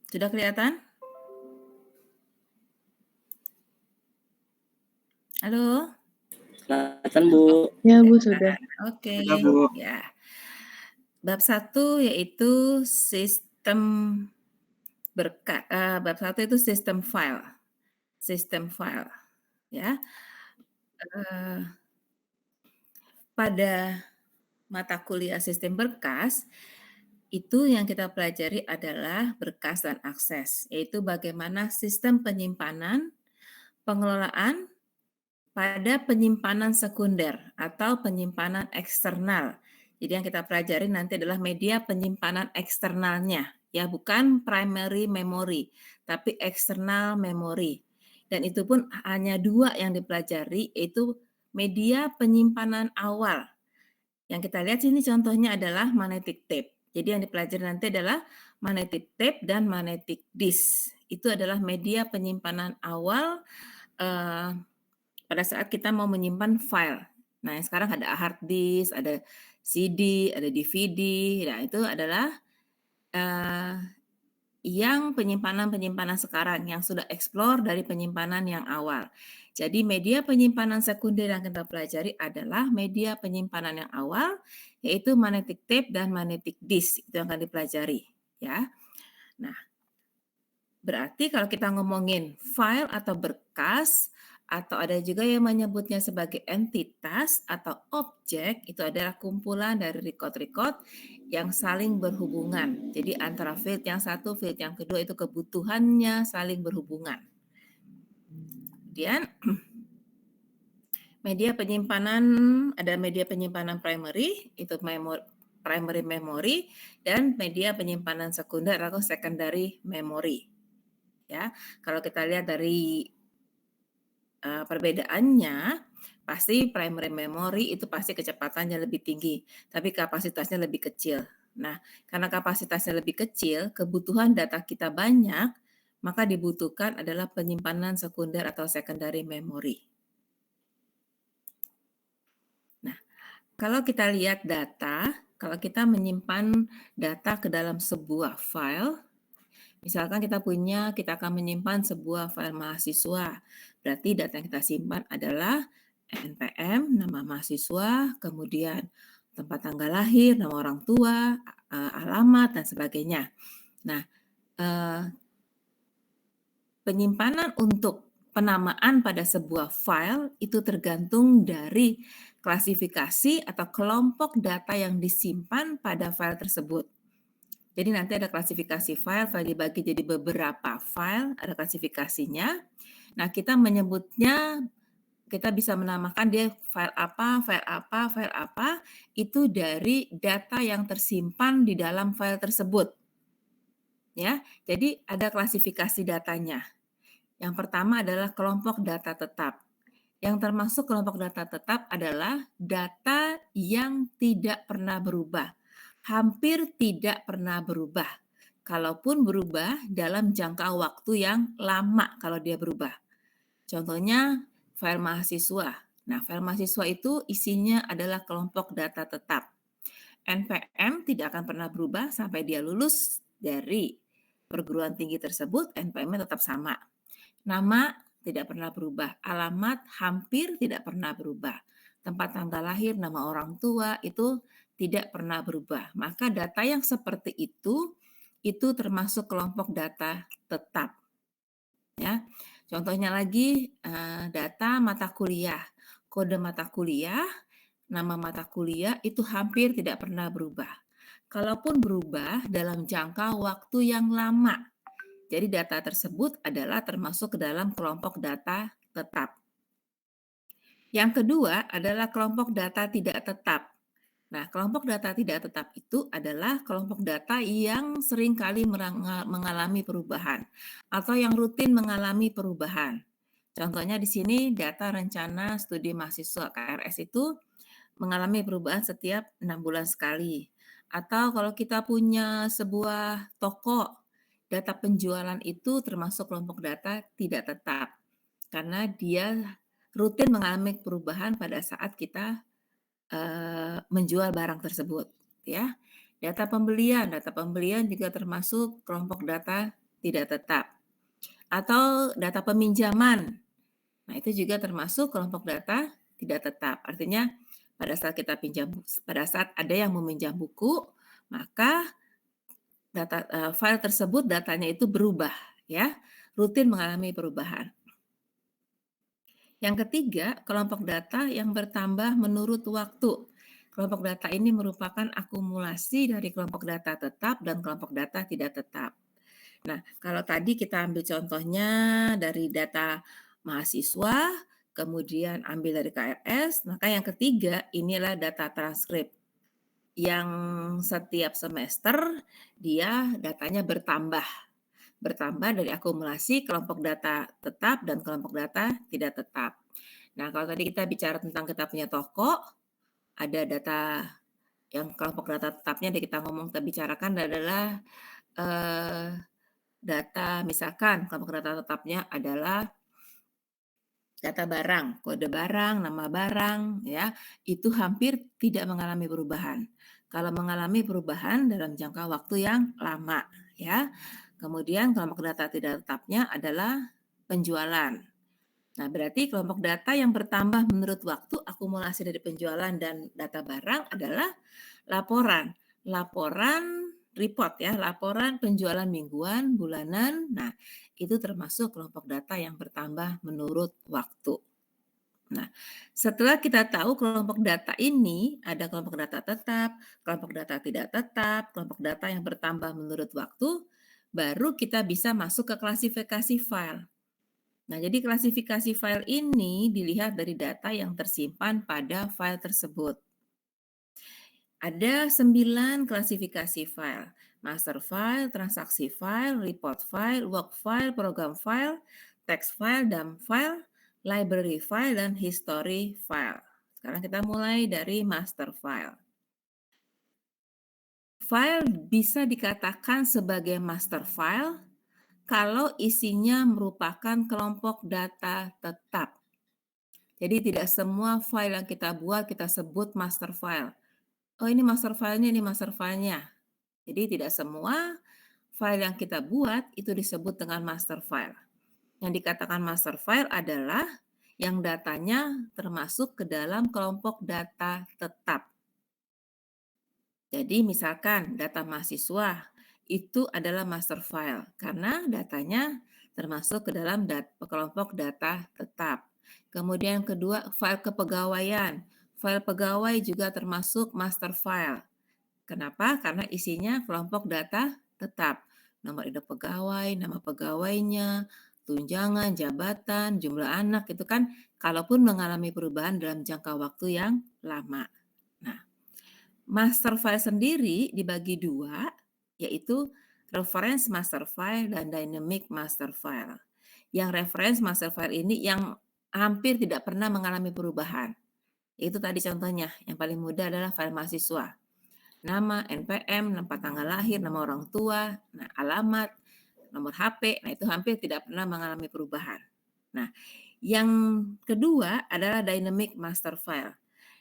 Sudah kelihatan? Halo? Kelihatan, Bu. Ya, Bu, sudah. Oke, Sudah, Bu. ya. Bab 1 yaitu sistem bab 1 itu sistem file. Sistem file, ya. Pada mata kuliah sistem berkas, itu yang kita pelajari adalah berkas dan akses, yaitu bagaimana sistem penyimpanan, pengelolaan pada penyimpanan sekunder atau penyimpanan eksternal. Jadi yang kita pelajari nanti adalah media penyimpanan eksternalnya, ya bukan primary memory, tapi external memory. Dan itu pun hanya 2 yang dipelajari, yaitu media penyimpanan awal. Yang kita lihat sini contohnya adalah magnetic tape. Jadi yang dipelajari nanti adalah magnetic tape dan magnetic disk. Itu adalah media penyimpanan awal pada saat kita mau menyimpan file. Nah, yang sekarang ada hard disk, ada CD, ada DVD. Nah, itu adalah yang penyimpanan-penyimpanan sekarang yang sudah explore dari penyimpanan yang awal. Jadi media penyimpanan sekunder yang kita pelajari adalah media penyimpanan yang awal, yaitu magnetic tape dan magnetic disk. Itu yang akan dipelajari, ya. Nah, berarti kalau kita ngomongin file atau berkas, atau ada juga yang menyebutnya sebagai entitas atau objek, itu adalah kumpulan dari record-record yang saling berhubungan. Jadi antara field yang satu, field yang kedua itu kebutuhannya saling berhubungan. Kemudian media penyimpanan, ada media penyimpanan primary, itu primary memory, dan media penyimpanan sekunder atau secondary memory. Ya, kalau kita lihat dari perbedaannya, pasti primary memory itu pasti kecepatannya lebih tinggi, tapi kapasitasnya lebih kecil. Nah, karena kapasitasnya lebih kecil, kebutuhan data kita banyak, maka dibutuhkan adalah penyimpanan sekunder atau secondary memory. Nah, kalau kita lihat data, kalau kita menyimpan data ke dalam sebuah file, misalkan kita akan menyimpan sebuah file mahasiswa. Berarti data yang kita simpan adalah NPM, nama mahasiswa, kemudian tempat tanggal lahir, nama orang tua, alamat, dan sebagainya. Nah, penyimpanan untuk penamaan pada sebuah file itu tergantung dari klasifikasi atau kelompok data yang disimpan pada file tersebut. Jadi nanti ada klasifikasi file dibagi jadi beberapa file, ada klasifikasinya. Nah, kita menyebutnya, kita bisa menamakan dia file apa, itu dari data yang tersimpan di dalam file tersebut. Ya, jadi ada klasifikasi datanya. Yang pertama adalah kelompok data tetap. Yang termasuk kelompok data tetap adalah data yang tidak pernah berubah. Hampir tidak pernah berubah. Kalaupun berubah dalam jangka waktu yang lama kalau dia berubah. Contohnya file mahasiswa. Nah, file mahasiswa itu isinya adalah kelompok data tetap. NPM tidak akan pernah berubah sampai dia lulus dari perguruan tinggi tersebut, NPM-nya tetap sama. Nama tidak pernah berubah, alamat hampir tidak pernah berubah. Tempat tanggal lahir, nama orang tua itu tidak pernah berubah. Maka data yang seperti itu termasuk kelompok data tetap. Ya, contohnya lagi data mata kuliah, kode mata kuliah, nama mata kuliah itu hampir tidak pernah berubah. Kalaupun berubah dalam jangka waktu yang lama. Jadi data tersebut adalah termasuk ke dalam kelompok data tetap. Yang kedua adalah kelompok data tidak tetap. Nah, kelompok data tidak tetap itu adalah kelompok data yang seringkali mengalami perubahan atau yang rutin mengalami perubahan. Contohnya di sini data rencana studi mahasiswa KRS itu mengalami perubahan setiap 6 bulan sekali. Atau kalau kita punya sebuah toko, data penjualan itu termasuk kelompok data tidak tetap. Karena dia rutin mengalami perubahan pada saat kita menjual barang tersebut, ya. Data pembelian juga termasuk kelompok data tidak tetap. Atau data peminjaman. Nah, itu juga termasuk kelompok data tidak tetap. Artinya pada saat ada yang meminjam buku, maka file tersebut datanya itu berubah ya, rutin mengalami perubahan. Yang ketiga, kelompok data yang bertambah menurut waktu. Kelompok data ini merupakan akumulasi dari kelompok data tetap dan kelompok data tidak tetap. Nah, kalau tadi kita ambil contohnya dari data mahasiswa, kemudian ambil dari KRS, maka yang ketiga inilah data transkrip yang setiap semester dia datanya bertambah dari akumulasi kelompok data tetap dan kelompok data tidak tetap. Nah, kalau tadi kita bicara tentang kita punya toko, ada data yang kelompok data tetapnya kita bicarakan adalah data, misalkan kelompok data tetapnya adalah data barang, kode barang, nama barang, ya, itu hampir tidak mengalami perubahan. Kalau mengalami perubahan dalam jangka waktu yang lama, ya. Kemudian kelompok data tidak tetapnya adalah penjualan. Nah, berarti kelompok data yang bertambah menurut waktu akumulasi dari penjualan dan data barang adalah laporan. Laporan report ya, laporan penjualan mingguan, bulanan. Nah, itu termasuk kelompok data yang bertambah menurut waktu. Nah, setelah kita tahu kelompok data ini, ada kelompok data tetap, kelompok data tidak tetap, kelompok data yang bertambah menurut waktu, baru kita bisa masuk ke klasifikasi file. Nah, jadi klasifikasi file ini dilihat dari data yang tersimpan pada file tersebut. Ada 9 klasifikasi file: master file, transaksi file, report file, work file, program file, text file, dump file, library file, dan history file. Sekarang kita mulai dari master file. File bisa dikatakan sebagai master file kalau isinya merupakan kelompok data tetap. Jadi tidak semua file yang kita buat kita sebut master file. Oh, ini master filenya, ini master filenya. Jadi tidak semua file yang kita buat itu disebut dengan master file. Yang dikatakan master file adalah yang datanya termasuk ke dalam kelompok data tetap. Jadi misalkan data mahasiswa itu adalah master file karena datanya termasuk ke dalam kelompok data tetap. Kemudian kedua, file kepegawaian. File pegawai juga termasuk master file. Kenapa? Karena isinya kelompok data tetap. Nomor induk pegawai, nama pegawainya, tunjangan, jabatan, jumlah anak, itu kan kalaupun mengalami perubahan dalam jangka waktu yang lama. Nah, master file sendiri dibagi dua, yaitu reference master file dan dynamic master file. Yang reference master file ini yang hampir tidak pernah mengalami perubahan. Itu tadi contohnya, yang paling mudah adalah file mahasiswa. Nama, NPM, tempat tanggal lahir, nama orang tua, nah, alamat, nomor HP, nah itu hampir tidak pernah mengalami perubahan. Nah, yang kedua adalah dynamic master file.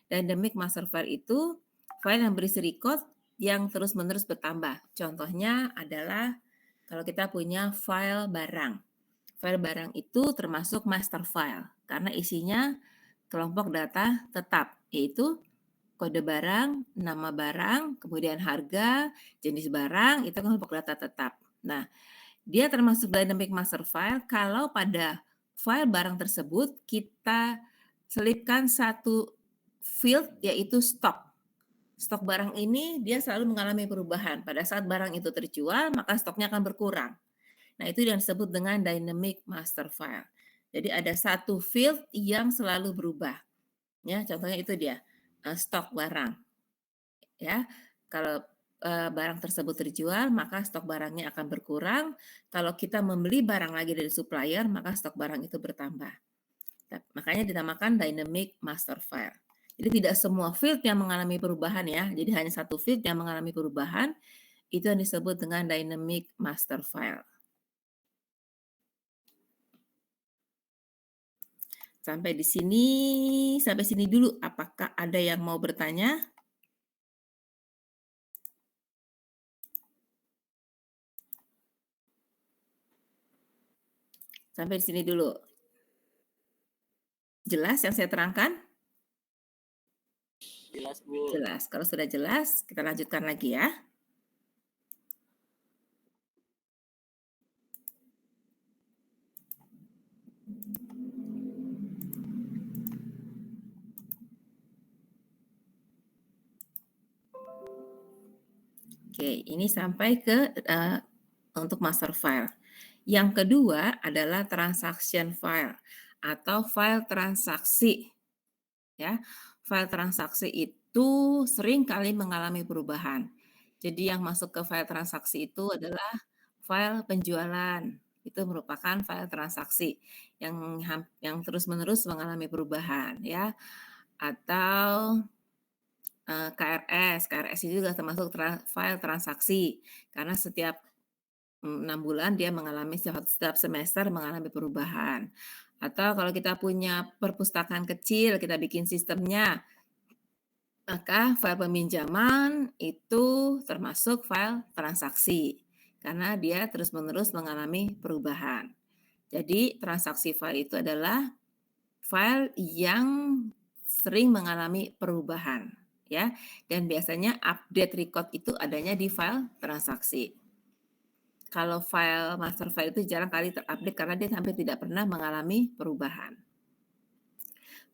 Dynamic master file itu file yang berisi record yang terus-menerus bertambah. Contohnya adalah kalau kita punya file barang. File barang itu termasuk master file karena isinya kelompok data tetap, yaitu kode barang, nama barang, kemudian harga, jenis barang, itu kelompok data tetap. Nah, dia termasuk dynamic master file kalau pada file barang tersebut kita selipkan satu field yaitu stok. Stok barang ini dia selalu mengalami perubahan. Pada saat barang itu terjual, maka stoknya akan berkurang. Nah, itu yang disebut dengan dynamic master file. Jadi ada satu field yang selalu berubah. Ya, contohnya itu dia, stok barang. Ya, kalau barang tersebut terjual, maka stok barangnya akan berkurang. Kalau kita membeli barang lagi dari supplier, maka stok barang itu bertambah. Makanya dinamakan dynamic master file. Jadi tidak semua field yang mengalami perubahan ya. Jadi hanya satu field yang mengalami perubahan, itu yang disebut dengan dynamic master file. Sampai sini dulu. Apakah ada yang mau bertanya? Sampai di sini dulu. Jelas yang saya terangkan? Jelas, Bu. Jelas. Kalau sudah jelas, kita lanjutkan lagi ya. Oke, ini sampai ke untuk master file. Yang kedua adalah transaction file atau file transaksi. Ya, file transaksi itu sering kali mengalami perubahan. Jadi yang masuk ke file transaksi itu adalah file penjualan. Itu merupakan file transaksi yang terus-menerus mengalami perubahan ya. Atau KRS itu juga termasuk file transaksi karena setiap 6 bulan dia mengalami setiap semester mengalami perubahan. Atau kalau kita punya perpustakaan kecil, kita bikin sistemnya, maka file peminjaman itu termasuk file transaksi karena dia terus-menerus mengalami perubahan. Jadi transaksi file itu adalah file yang sering mengalami perubahan ya, dan biasanya update record itu adanya di file transaksi. Kalau file master file itu jarang kali terupdate karena dia hampir tidak pernah mengalami perubahan.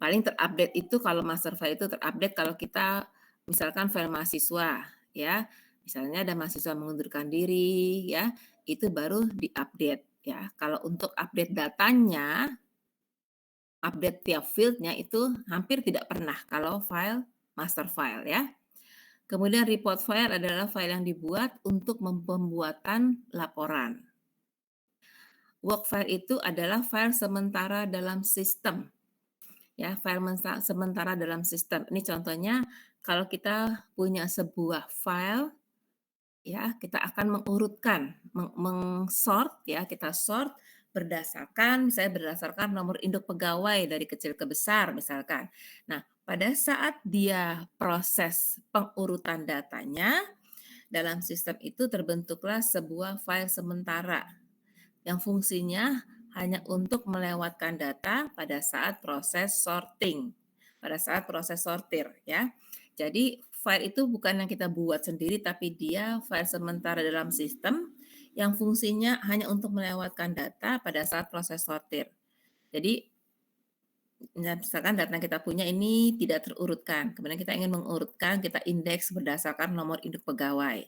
Paling terupdate itu kalau master file itu terupdate kalau kita misalkan file mahasiswa ya. Misalnya ada mahasiswa mengundurkan diri ya, itu baru diupdate ya. Kalau untuk update datanya, update tiap fieldnya itu hampir tidak pernah kalau file master file ya. Kemudian report file adalah file yang dibuat untuk pembuatan laporan. Work file itu adalah file sementara dalam sistem. Ya, file sementara dalam sistem. Ini contohnya kalau kita punya sebuah file ya, kita akan mengurutkan, sort ya, kita sort berdasarkan nomor induk pegawai dari kecil ke besar misalkan. Nah, pada saat dia proses pengurutan datanya dalam sistem itu terbentuklah sebuah file sementara yang fungsinya hanya untuk melewatkan data pada saat proses sorting, pada saat proses sortir ya. Jadi file itu bukan yang kita buat sendiri tapi dia file sementara dalam sistem yang fungsinya hanya untuk melewatkan data pada saat proses sortir. Jadi misalkan data yang kita punya ini tidak terurutkan, kemudian kita ingin mengurutkan, kita indeks berdasarkan nomor induk pegawai.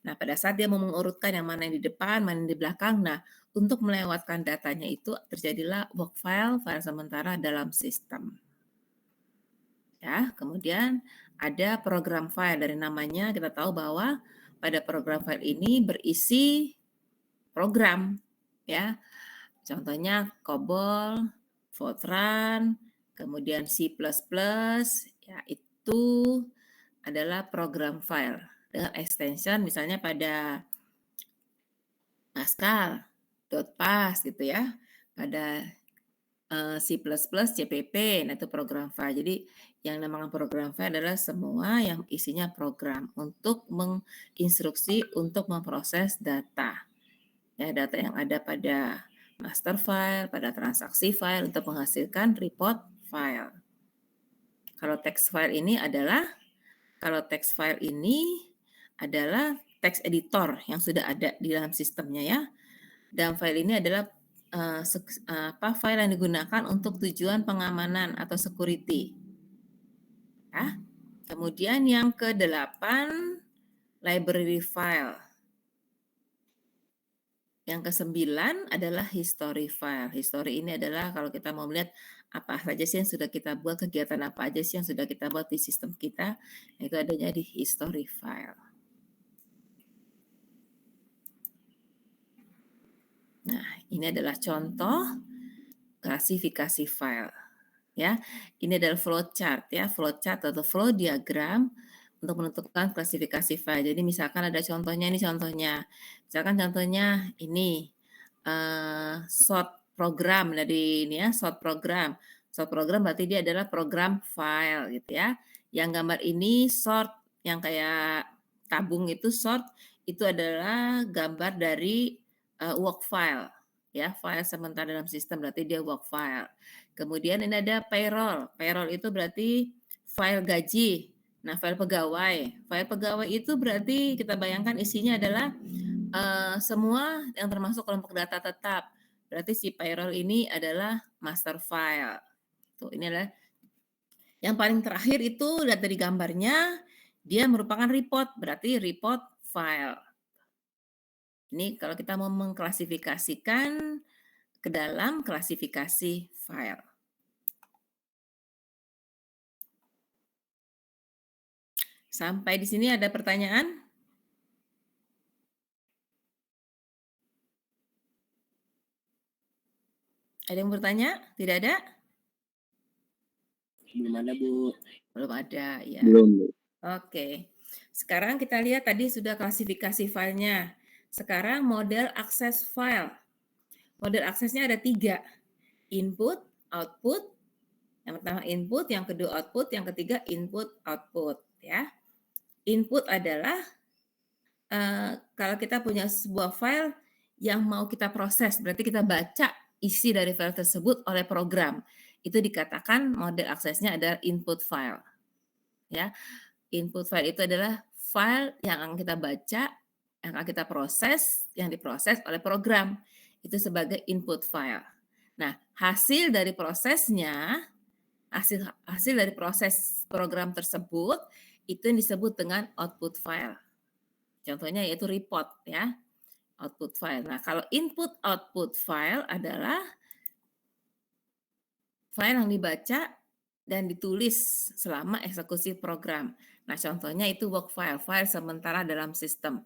Nah, pada saat dia mau mengurutkan yang mana yang di depan, mana yang di belakang, nah untuk melewatkan datanya itu terjadilah work file, file sementara dalam sistem. Ya, kemudian ada program file, dari namanya kita tahu bahwa pada program file ini berisi program, ya. Contohnya COBOL, Fortran, kemudian C++, ya itu adalah program file dengan extension misalnya pada Pascal, .pas gitu ya, pada C++, CPP, nah itu program file. Jadi yang namanya program file adalah semua yang isinya program untuk menginstruksi untuk memproses data. Ya, data yang ada pada master file, pada transaksi file untuk menghasilkan report file. Kalau text file ini adalah text editor yang sudah ada di dalam sistemnya ya. Dan file ini adalah file yang digunakan untuk tujuan pengamanan atau security. Ya. Kemudian yang ke-8 library file. Yang ke-9 adalah history file. History ini adalah kalau kita mau melihat apa saja sih yang sudah kita buat, kegiatan apa aja sih yang sudah kita buat di sistem kita, itu adanya di history file. Nah, ini adalah contoh klasifikasi file. Ya, ini adalah flowchart ya, flowchart atau flow diagram untuk menentukan klasifikasi file. Jadi misalkan ada contohnya, ini contohnya. Misalkan contohnya ini sort program dari ini ya, sort program. Sort program berarti dia adalah program file gitu ya. Yang gambar ini sort yang kayak tabung itu sort itu adalah gambar dari work file ya, file sementara dalam sistem berarti dia work file. Kemudian ini ada payroll. Payroll itu berarti file gaji. Nah, file pegawai. File pegawai itu berarti kita bayangkan isinya adalah semua yang termasuk kelompok data tetap. Berarti si payroll ini adalah master file. Tuh, ini adalah yang paling terakhir itu lihat dari gambarnya, dia merupakan report, berarti report file. Ini kalau kita mau mengklasifikasikan ke dalam klasifikasi file. Sampai di sini ada pertanyaan? Ada yang bertanya? Tidak ada? Belum ada, Bu. Belum ada, ya. Belum, Bu. Oke. Sekarang kita lihat tadi sudah klasifikasi filenya. Sekarang model akses file. Model aksesnya ada 3. Input, output. Yang pertama input, yang kedua output, yang ketiga input, output. Ya. Input adalah kalau kita punya sebuah file yang mau kita proses, berarti kita baca isi dari file tersebut oleh program. Itu dikatakan model aksesnya adalah input file. Ya. Input file itu adalah file yang akan kita baca, yang akan kita proses, yang diproses oleh program. Itu sebagai input file. Nah, hasil dari prosesnya, hasil dari proses program tersebut, itu yang disebut dengan output file. Contohnya yaitu report, ya, output file. Nah, kalau input output file adalah file yang dibaca dan ditulis selama eksekusi program. Nah, contohnya itu work file, file sementara dalam sistem.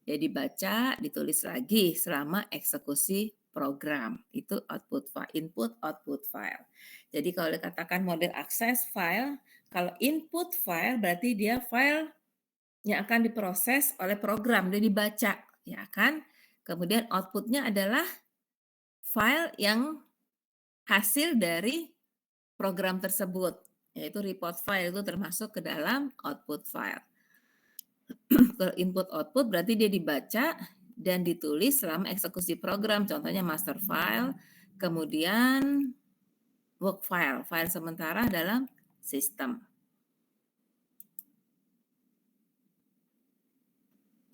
Dia dibaca, ditulis lagi selama eksekusi program. Itu output file, input output file. Jadi kalau dikatakan model akses file, kalau input file berarti dia file yang akan diproses oleh program, dia dibaca, ya kan? Kemudian outputnya adalah file yang hasil dari program tersebut, yaitu report file itu termasuk ke dalam output file. Kalau input output berarti dia dibaca dan ditulis selama eksekusi program, contohnya master file, kemudian work file, file sementara dalam sistem.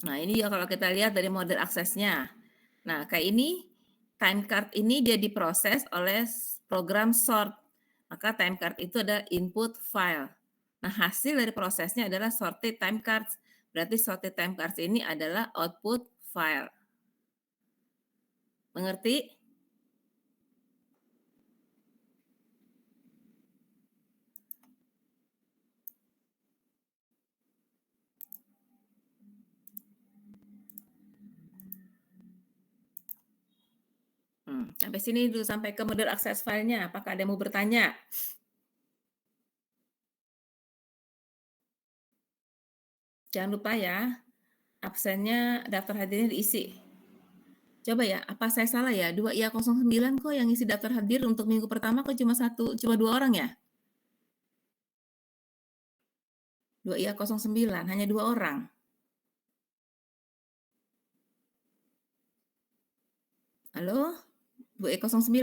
Nah, ini ya kalau kita lihat dari model aksesnya. Nah, kayak ini, time card ini dia diproses oleh program sort. Maka time card itu adalah input file. Nah, hasil dari prosesnya adalah sorted time cards. Berarti sorted time cards ini adalah output file. Mengerti? Sampai sini dulu, sampai ke model akses filenya. Apakah ada yang mau bertanya? Jangan lupa ya, absennya daftar hadirnya diisi. Coba ya, apa saya salah ya? 2IA09 kok yang isi daftar hadir untuk minggu pertama kok cuma 2 orang ya? 2IA09, hanya 2 orang. Halo? 2IA09?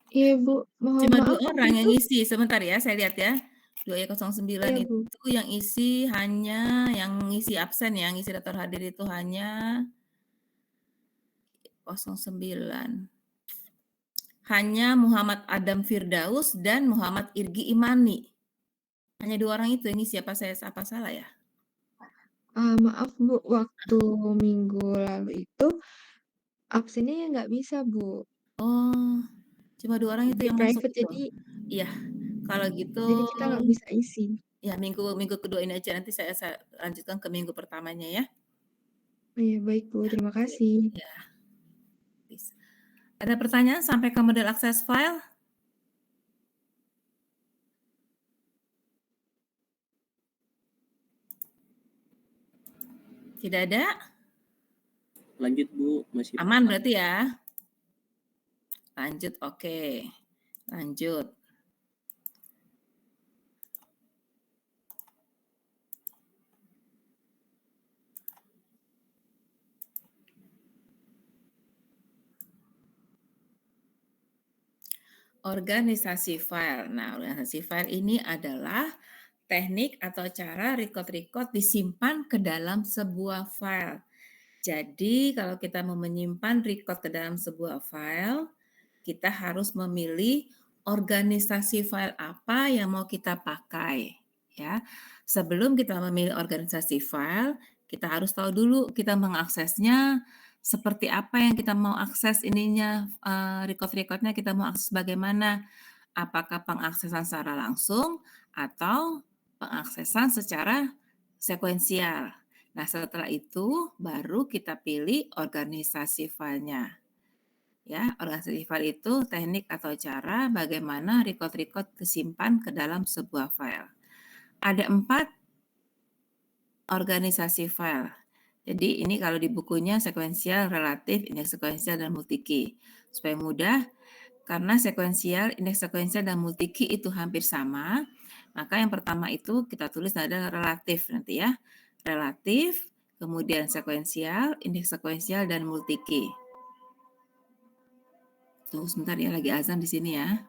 Iya, Bu. Mohon Cuma 2 maaf, orang yang itu isi. Sebentar ya, saya lihat ya. 2IA09 iya, Bu. itu yang isi hanya, yang isi absen ya, yang isi daftar hadir itu hanya 09. Hanya Muhammad Adam Firdaus dan Muhammad Irgi Imani. Hanya 2 orang itu, ini siapa saya apa salah ya? Maaf, Bu, waktu minggu lalu itu absennya ya nggak bisa, Bu. Oh, cuma 2 orang itu Di yang masuk private, itu? Iya, kalau gitu jadi kita nggak bisa isi. ya minggu kedua ini aja, nanti saya lanjutkan ke minggu pertamanya ya. Iya, baik, Bu. Terima kasih. Ya. Ada pertanyaan sampai ke model akses file? Tidak ada? Lanjut, Bu. Masih Aman berarti ya? Lanjut, oke. Lanjut. Organisasi file. Nah, organisasi file ini adalah teknik atau cara record-record disimpan ke dalam sebuah file. Jadi, kalau kita mau menyimpan record ke dalam sebuah file, kita harus memilih organisasi file apa yang mau kita pakai, ya. Sebelum kita memilih organisasi file, kita harus tahu dulu kita mengaksesnya seperti apa yang kita mau akses ininya, record-recordnya kita mau akses bagaimana. Apakah pengaksesan secara langsung atau pengaksesan secara sekuensial. Nah, setelah itu baru kita pilih organisasi filenya. Ya, organisasi file itu teknik atau cara bagaimana record-record disimpan ke dalam sebuah file. Ada 4 organisasi file. Jadi ini kalau di bukunya sekuensial, relatif, indeks sekuensial, dan multi-key. Supaya mudah, karena sekuensial, indeks sekuensial, dan multi-key itu hampir sama, maka yang pertama itu kita tulis adalah relatif nanti ya. Relatif, kemudian sekuensial, indeks sekuensial, dan multi-key. Tunggu sebentar ya, lagi azan di sini ya.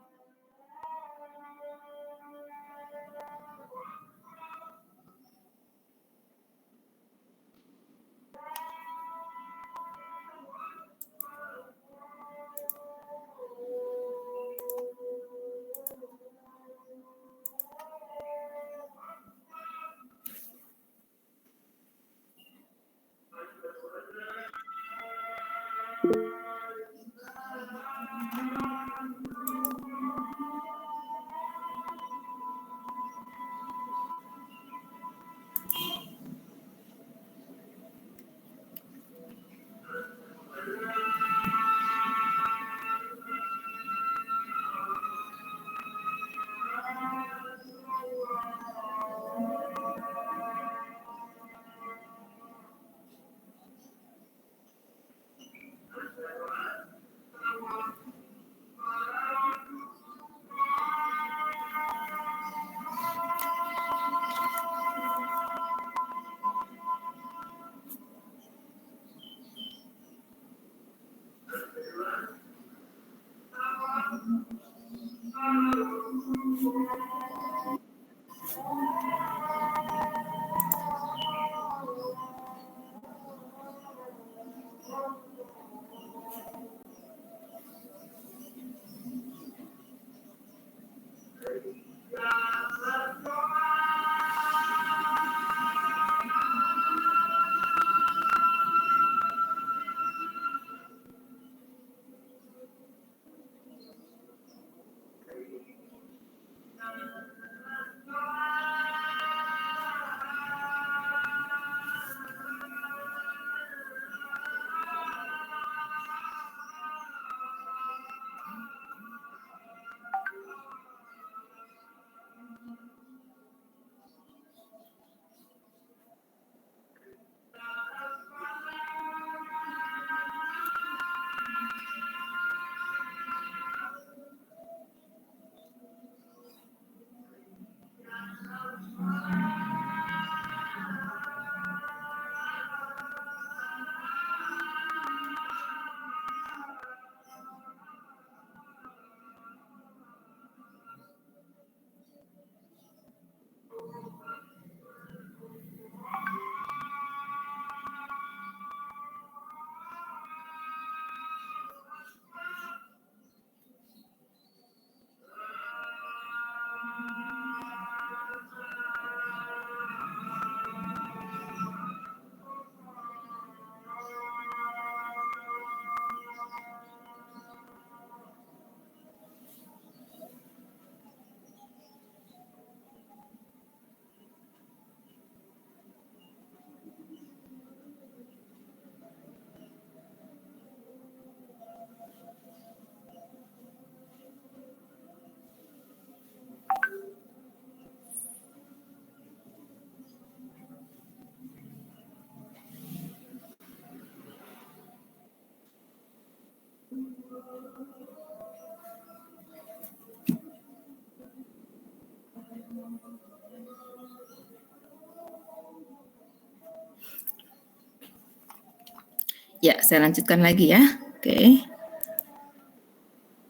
Ya, saya lanjutkan lagi ya. Oke.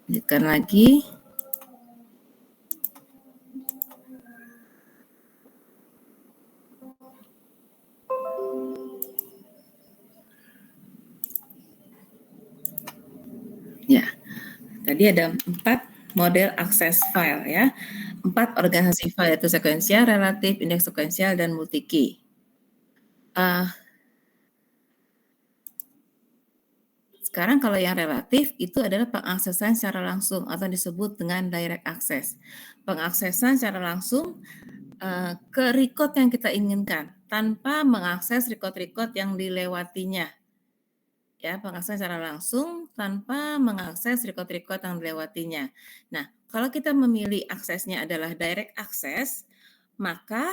Lanjutkan lagi. Ya, tadi ada 4 model akses file ya. 4 organisasi file yaitu sekuensial, relatif, indeks sekuensial, dan multi-key. Sekarang kalau yang relatif itu adalah pengaksesan secara langsung atau disebut dengan direct access. Pengaksesan secara langsung ke record yang kita inginkan tanpa mengakses record-record yang dilewatinya. Ya, pengaksesan secara langsung tanpa mengakses record-record yang dilewatinya. Nah, kalau kita memilih aksesnya adalah direct access, maka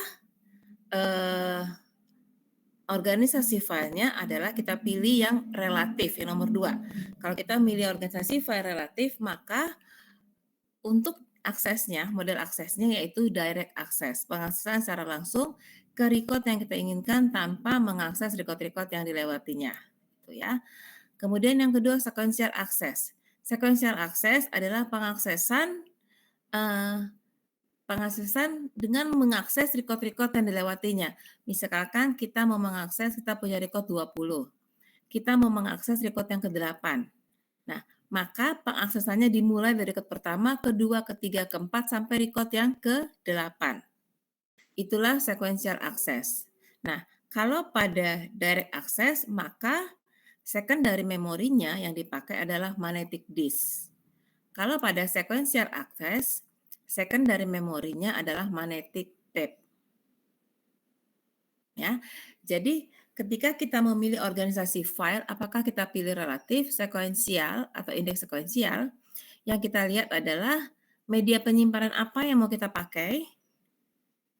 organisasi filenya adalah kita pilih yang relatif, yang nomor 2. Kalau kita milih organisasi file relatif, maka untuk aksesnya, model aksesnya yaitu direct access, pengaksesan secara langsung ke record yang kita inginkan tanpa mengakses record-record yang dilewatinya. Itu ya. Kemudian yang kedua, sequential access. Sequential access adalah pengaksesan dengan mengakses record-record yang dilewatinya. Misalkan kita mau mengakses, kita punya record 20. Kita mau mengakses record yang ke-8. Nah, maka pengaksesannya dimulai dari record pertama, kedua, ketiga, keempat, sampai record yang ke-8. Itulah sequential access. Nah, kalau pada direct access, maka secondary memorinya yang dipakai adalah magnetic disk. Kalau pada sequential access, secondary memorinya adalah magnetic tape. Ya. Jadi ketika kita memilih organisasi file, apakah kita pilih relatif, sekuensial, atau indeks sekuensial, yang kita lihat adalah media penyimpanan apa yang mau kita pakai,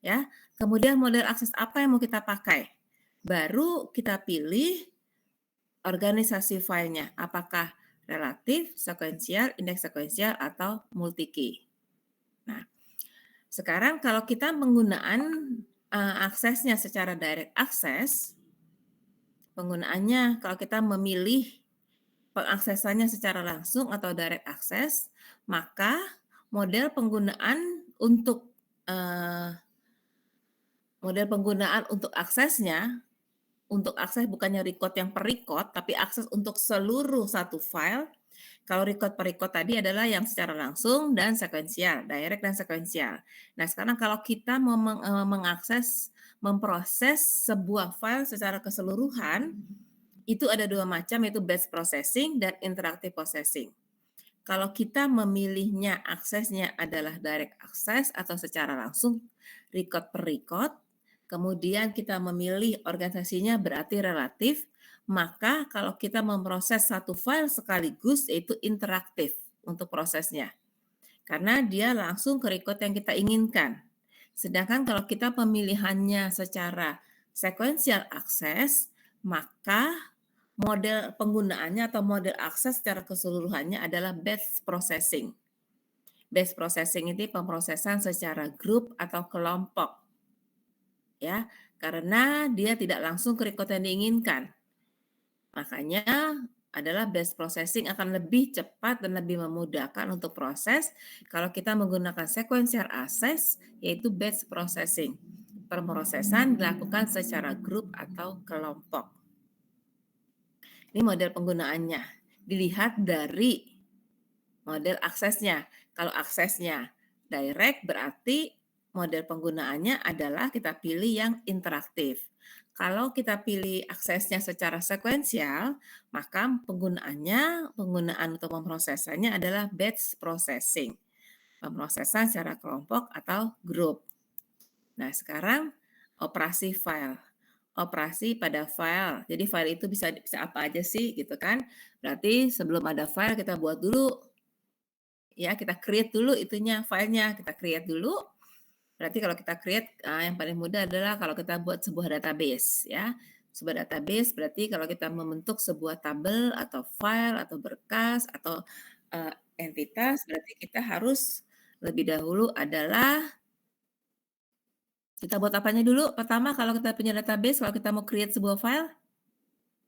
ya. Kemudian model akses apa yang mau kita pakai. Baru kita pilih organisasi filenya, apakah relatif, sekuensial, indeks sekuensial, atau multi-key. Nah, sekarang kalau kita menggunakan aksesnya secara direct access, penggunaannya kalau kita memilih pengaksesannya secara langsung atau direct access, maka model penggunaan untuk aksesnya, untuk akses bukannya record yang per record, tapi akses untuk seluruh satu file. Kalau record per record tadi adalah yang secara langsung dan sekuensial, direct dan sekuensial. Nah, sekarang kalau kita mau memproses sebuah file secara keseluruhan, itu ada 2 macam, yaitu batch processing dan interactive processing. Kalau kita memilihnya aksesnya adalah direct access atau secara langsung, record per record, kemudian kita memilih organisasinya berarti relatif, maka kalau kita memproses satu file sekaligus yaitu interaktif untuk prosesnya. Karena dia langsung ke record yang kita inginkan. Sedangkan kalau kita pemilihannya secara sequential access, maka model penggunaannya atau model akses secara keseluruhannya adalah batch processing. Batch processing ini pemrosesan secara grup atau kelompok. Ya, karena dia tidak langsung ke record yang diinginkan. Makanya adalah batch processing akan lebih cepat dan lebih memudahkan untuk proses kalau kita menggunakan sequential access, yaitu batch processing. Pemrosesan dilakukan secara grup atau kelompok. Ini model penggunaannya. Dilihat dari model aksesnya. Kalau aksesnya direct berarti model penggunaannya adalah kita pilih yang interaktif. Kalau kita pilih aksesnya secara sekuensial, maka penggunaan untuk pemrosesannya adalah batch processing. Pemrosesan secara kelompok atau grup. Nah, sekarang operasi file. Operasi pada file. Jadi file itu bisa apa aja sih gitu kan. Berarti sebelum ada file kita buat dulu. Ya, kita create dulu itunya filenya. Kita create dulu. Berarti kalau kita create, yang paling mudah adalah kalau kita buat sebuah database ya. Sebuah database berarti kalau kita membentuk sebuah tabel atau file atau berkas atau entitas, berarti kita harus lebih dahulu adalah kita buat apanya dulu? Pertama kalau kita punya database, kalau kita mau create sebuah file,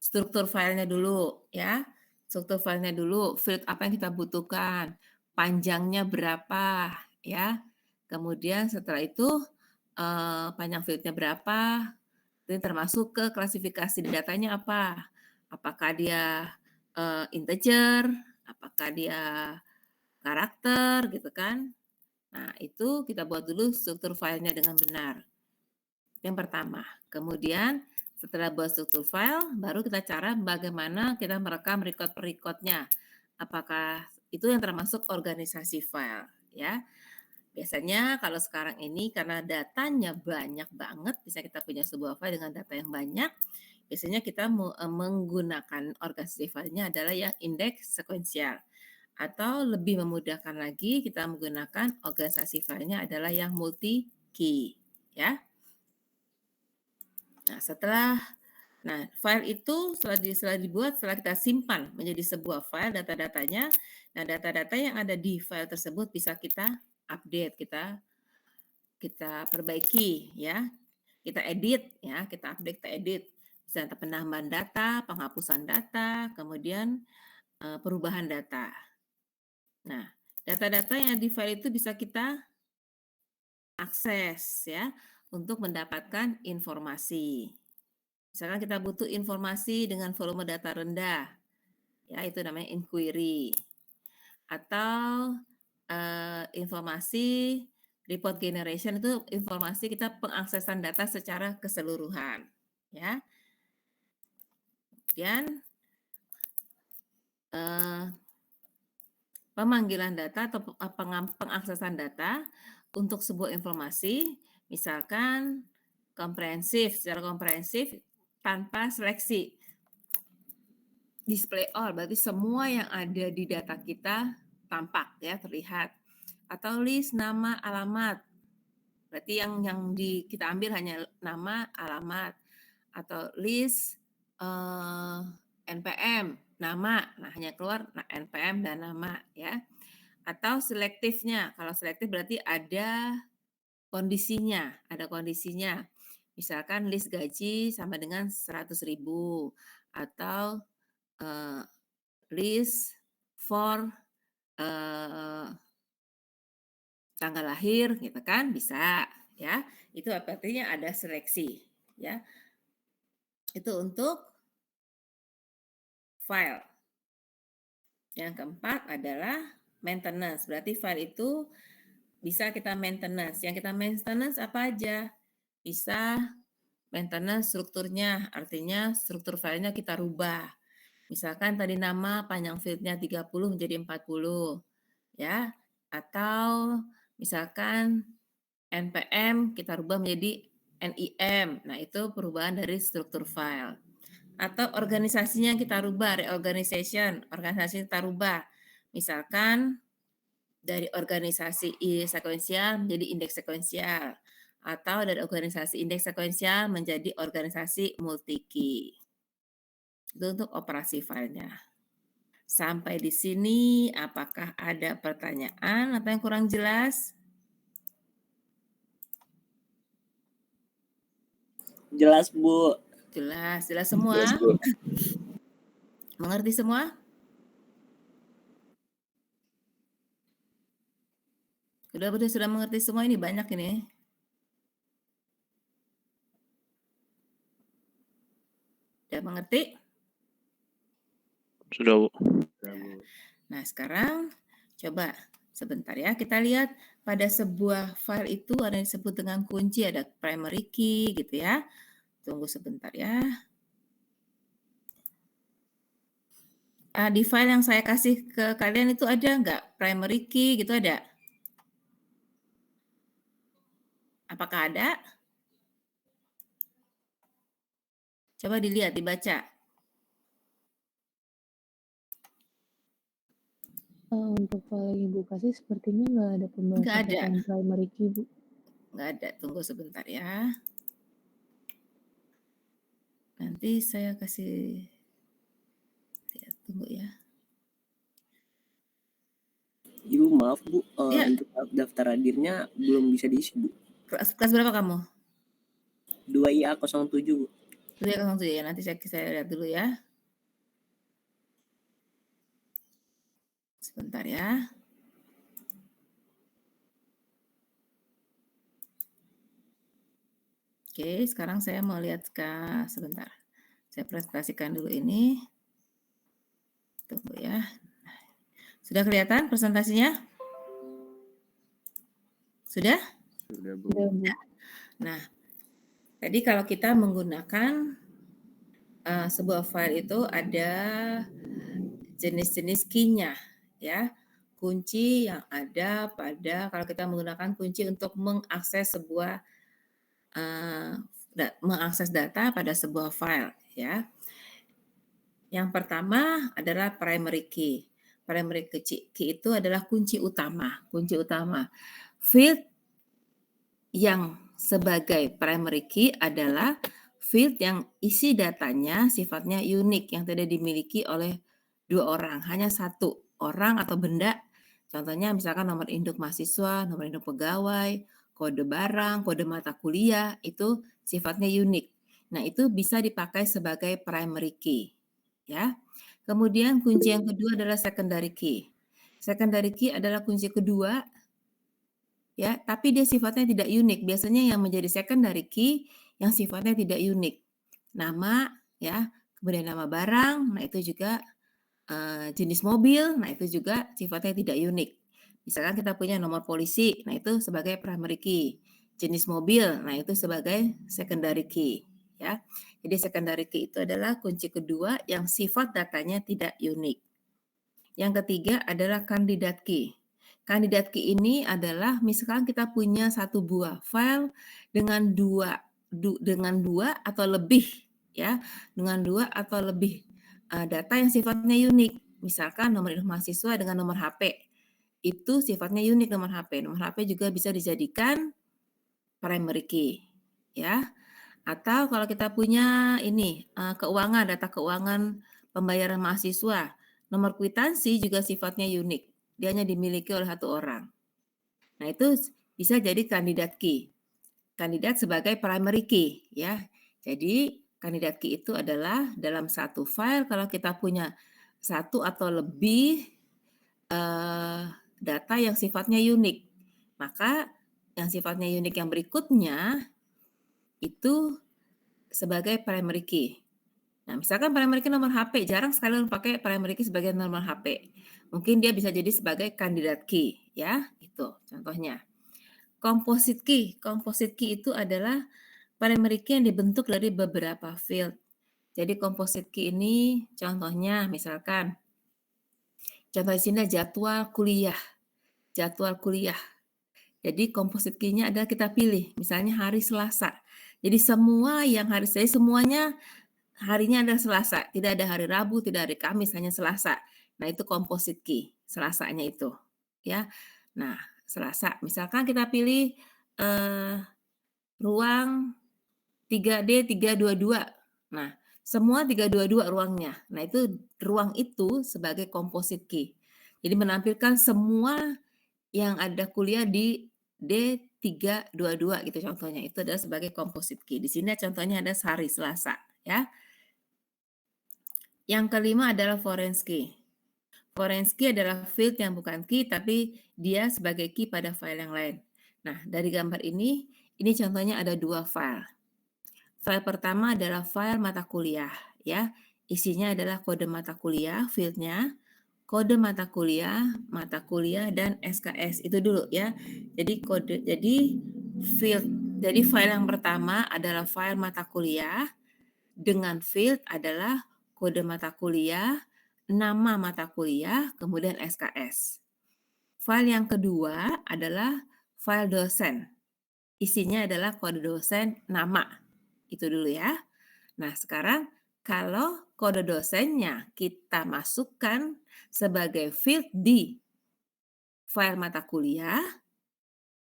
struktur filenya dulu ya. Struktur filenya dulu, field apa yang kita butuhkan, panjangnya berapa ya. Kemudian setelah itu panjang fieldnya berapa, ini termasuk ke klasifikasi datanya apa. Apakah dia integer apakah dia karakter gitu kan. Nah, itu kita buat dulu struktur filenya dengan benar. Yang pertama. Kemudian setelah buat struktur file, baru kita cara bagaimana kita merekam record-recordnya. Apakah itu yang termasuk organisasi file ya. Biasanya kalau sekarang ini karena datanya banyak banget, bisa kita punya sebuah file dengan data yang banyak, biasanya kita menggunakan organisasi filenya adalah yang indeks sekuensial. Atau lebih memudahkan lagi, kita menggunakan organisasi filenya adalah yang multi key ya. Nah, file itu setelah dibuat, setelah kita simpan menjadi sebuah file data-datanya. Nah, data-data yang ada di file tersebut bisa kita update, kita perbaiki ya. Kita edit ya, kita update, kita edit. Bisa penambahan data, penghapusan data, kemudian perubahan data. Nah, data-data yang di file itu bisa kita akses ya untuk mendapatkan informasi. Misalkan kita butuh informasi dengan volume data rendah, ya itu namanya inquiry. Atau informasi report generation itu informasi kita pengaksesan data secara keseluruhan, ya. Kemudian pemanggilan data atau pengaksesan data untuk sebuah informasi, misalkan secara komprehensif tanpa seleksi. Display all, berarti semua yang ada di data kita tampak ya, terlihat. Atau list nama, alamat. Berarti yang kita ambil hanya nama, alamat. Atau list NPM, nama. Nah, hanya keluar NPM dan nama ya. Atau selektifnya. Kalau selektif berarti ada kondisinya, Misalkan list gaji sama dengan 100.000 atau list for tanggal lahir gitu kan, bisa ya. Itu artinya ada seleksi ya. Itu untuk file. Yang keempat adalah maintenance. Berarti file itu bisa kita maintenance. Yang kita maintenance apa aja? Bisa maintenance strukturnya, artinya struktur filenya kita rubah. Misalkan tadi nama panjang fieldnya 30 menjadi 40 ya. Atau misalkan NPM kita rubah menjadi NIM. Nah, itu perubahan dari struktur file. Atau organisasinya kita rubah, reorganization, organisasi kita rubah. Misalkan dari organisasi sekuensial menjadi indeks sekuensial. Atau dari organisasi indeks sekuensial menjadi organisasi multi key. Itu untuk operasi filenya. Sampai di sini, apakah ada pertanyaan atau yang kurang jelas? Jelas, Bu. Jelas semua? Jelas, Bu. Mengerti semua? Sudah mengerti semua, ini banyak ini. Sudah mengerti? Sudah, Bu. Nah, sekarang coba sebentar ya. Kita lihat pada sebuah file itu ada yang disebut dengan kunci, ada primary key gitu ya. Tunggu sebentar ya. Di file yang saya kasih ke kalian itu ada nggak primary key gitu, ada? Apakah ada? Coba dilihat, dibaca. Untuk file yang Ibu kasih sepertinya nggak ada pembahasan Nggak ada. tentang primary key, Bu. Nggak ada, tunggu sebentar ya. Nanti saya kasih, tunggu ya. Ibu maaf, Bu. Ya. Untuk daftar hadirnya belum bisa diisi, Bu. Kelas berapa kamu? 2IA07, Bu. 207 ya, nanti saya lihat dulu ya. Sebentar ya. Oke, sekarang saya mau lihat sebentar. Saya presentasikan dulu ini. Tunggu ya. Sudah kelihatan presentasinya? Sudah? Sudah, Bu. Udah, Bu. Nah, tadi kalau kita menggunakan sebuah file itu ada jenis-jenis key-nya, ya. Kunci yang ada pada kalau kita menggunakan kunci untuk mengakses sebuah mengakses data pada sebuah file, ya. Yang pertama adalah primary key. Primary key itu adalah kunci utama. Kunci utama. Field yang sebagai primary key adalah field yang isi datanya sifatnya unik, yang tidak dimiliki oleh dua orang, hanya satu orang atau benda. Contohnya misalkan nomor induk mahasiswa, nomor induk pegawai, kode barang, kode mata kuliah, itu sifatnya unik. Nah, itu bisa dipakai sebagai primary key, ya. Kemudian kunci yang kedua adalah secondary key. Secondary key adalah kunci kedua, ya, tapi dia sifatnya tidak unik. Biasanya yang menjadi secondary key yang sifatnya tidak unik. Nama, ya, kemudian nama barang, nah itu juga jenis mobil, nah itu juga sifatnya tidak unik. Misalkan kita punya nomor polisi, nah itu sebagai primary key. Jenis mobil, nah itu sebagai secondary key, ya. Jadi secondary key itu adalah kunci kedua yang sifat datanya tidak unik. Yang ketiga adalah candidate key. Candidate key ini adalah misalkan kita punya satu buah file dengan dua atau lebih, ya, dengan dua atau lebih data yang sifatnya unik. Misalkan nomor induk mahasiswa dengan nomor HP. Itu sifatnya unik nomor HP. Nomor HP juga bisa dijadikan primary key, ya. Atau kalau kita punya ini keuangan, data keuangan pembayaran mahasiswa, nomor kwitansi juga sifatnya unik. Dia hanya dimiliki oleh satu orang. Nah, itu bisa jadi candidate key. Kandidat sebagai primary key, ya. Jadi candidate key itu adalah dalam satu file kalau kita punya satu atau lebih data yang sifatnya unik. Maka yang sifatnya unik yang berikutnya itu sebagai primary key. Nah, misalkan primary key nomor HP, jarang sekali orang pakai primary key sebagai nomor HP. Mungkin dia bisa jadi sebagai candidate key, ya. Itu contohnya. Composite key itu adalah primary key yang dibentuk dari beberapa field. Jadi composite key ini contohnya misalkan contoh di sini jadwal kuliah. Jadi composite key-nya adalah kita pilih misalnya hari Selasa. Jadi semuanya harinya adalah Selasa, tidak ada hari Rabu, tidak ada hari Kamis, hanya Selasa. Nah, itu composite key, Selasanya itu, ya. Nah, Selasa, misalkan kita pilih ruang 3D 322. Nah, semua 322 ruangnya. Nah, itu ruang itu sebagai composite key. Jadi menampilkan semua yang ada kuliah di D322 gitu contohnya. Itu adalah sebagai composite key. Di sini contohnya ada hari Selasa, ya. Yang kelima adalah foreign key. Foreign key adalah field yang bukan key, tapi dia sebagai key pada file yang lain. Nah, dari gambar ini contohnya ada dua file. File pertama adalah file mata kuliah, ya. Isinya adalah kode mata kuliah, fieldnya, kode mata kuliah, dan SKS. Itu dulu, ya. Jadi file yang pertama adalah file mata kuliah, dengan field adalah kode mata kuliah, nama mata kuliah, kemudian SKS. File yang kedua adalah file dosen. Isinya adalah kode dosen, nama. Itu dulu ya. Nah, sekarang kalau kode dosennya kita masukkan sebagai field di file mata kuliah,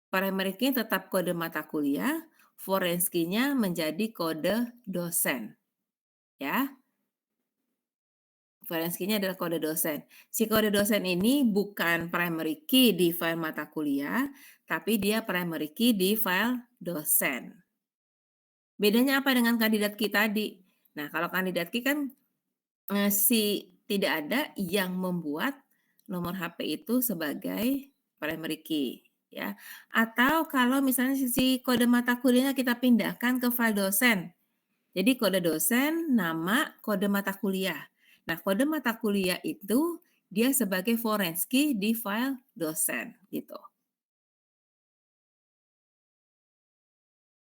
primary key tetap kode mata kuliah, foreign key-nya menjadi kode dosen. Ya. Foreign key-nya adalah kode dosen. Si kode dosen ini bukan primary key di file mata kuliah, tapi dia primary key di file dosen. Bedanya apa dengan kandidat key tadi? Nah, kalau kandidat key kan tidak ada yang membuat nomor HP itu sebagai primary key, ya. Atau kalau misalnya si kode mata kuliahnya kita pindahkan ke file dosen. Jadi kode dosen, nama, kode mata kuliah. Nah, kode mata kuliah itu dia sebagai foreign key di file dosen gitu.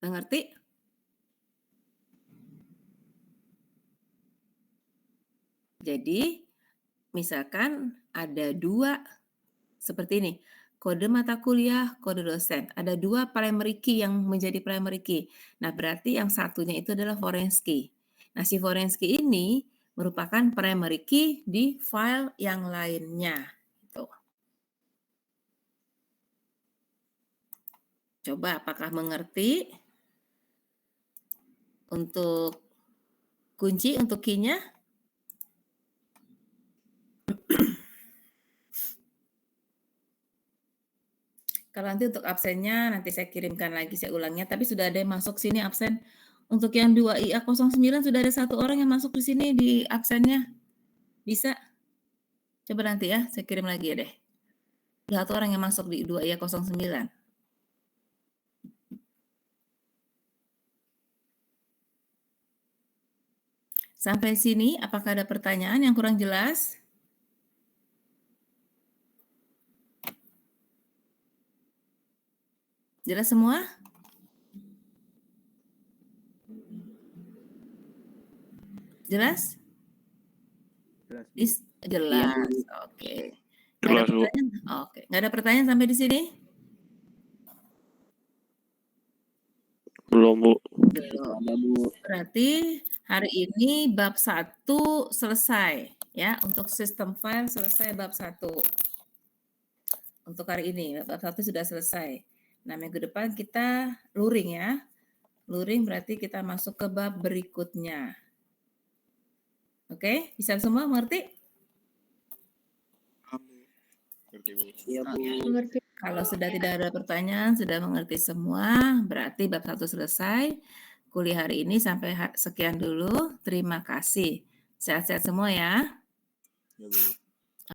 Mengerti? Jadi, misalkan ada 2 seperti ini, kode mata kuliah, kode dosen. Ada 2 primary key yang menjadi primary key. Nah, berarti yang satunya itu adalah foreign key. Nah, si foreign key ini merupakan primary key di file yang lainnya. Gitu. Coba apakah mengerti? Untuk kunci, untuk key-nya? Kalau nanti untuk absennya, nanti saya kirimkan lagi, saya ulangnya. Tapi sudah ada yang masuk sini absen. Untuk yang 2IA09 sudah ada 1 orang yang masuk di sini di absennya. Bisa? Coba nanti ya, saya kirim lagi ya deh. Ada 1 orang yang masuk di 2IA09. Sampai sini, apakah ada pertanyaan yang kurang jelas? Jelas semua? Jelas? Jelas. Oke. Nggak ada pertanyaan? Oke. Nggak ada pertanyaan sampai di sini? Belum, Bu. Belum. Berarti hari ini bab 1 selesai ya. Untuk sistem file selesai bab 1. Untuk hari ini bab 1 sudah selesai. Nah, minggu depan kita luring ya. Luring berarti kita masuk ke bab berikutnya. Oke, bisa semua mengerti? Iya, Bu. Mengerti. Kalau sudah tidak ada pertanyaan, sudah mengerti semua, berarti bab 1 selesai. Kuliah hari ini sampai sekian dulu. Terima kasih. Sehat-sehat semua ya. Ya, Bu.